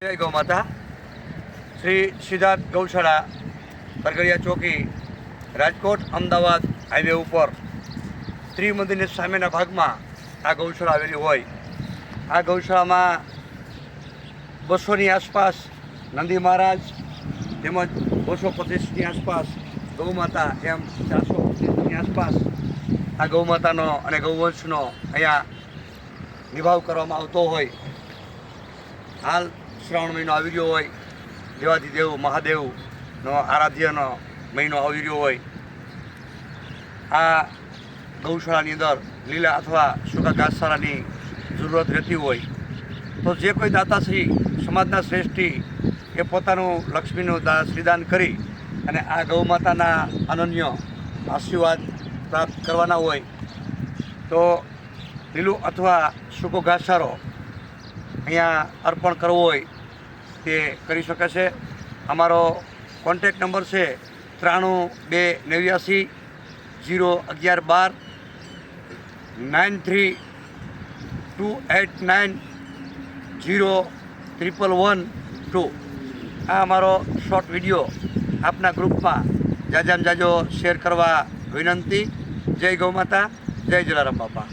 જય ગૌ માતા. શ્રી સિદ્ધાર્થ ગૌશાળા પરગડિયા ચોકી રાજકોટ અમદાવાદ હાઈવે ઉપર ત્રિમંદિરની સામેના ભાગમાં આ ગૌશાળા આવેલી હોય. આ ગૌશાળામાં 200ની આસપાસ નંદી મહારાજ તેમજ 225ની આસપાસ ગૌ માતા એમ 425ની આસપાસ આ ગૌ માતાનો અને ગૌવંશનો અહીંયા નિભાવ કરવામાં આવતો હોય. હાલ શ્રાવણ મહિનો આવી રહ્યો હોય, દેવાધિદેવ મહાદેવનો આરાધ્યનો મહિનો આવી રહ્યો હોય. આ ગૌશાળાની અંદર લીલા અથવા સૂકા ઘાસચારાની જરૂરત રહેતી હોય તો જે કોઈ દાતાશ્રી સમાજના શ્રેષ્ઠી એ પોતાનું લક્ષ્મીનું શ્રીદાન કરી અને આ ગૌ માતાના અનન્ય આશીર્વાદ પ્રાપ્ત કરવાના હોય તો લીલું અથવા સૂકો ઘાસચારો અહીંયા અર્પણ કરવો હોય તે કરી શકે છે. અમારો કોન્ટેક નંબર છે 93 289 011 9328901112. આ અમારો શોર્ટ વિડીયો આપના ગ્રુપમાં જાજામાં જાજો શેર કરવા વિનંતી. જય ગૌ માતા, જય જલારામ બાપા.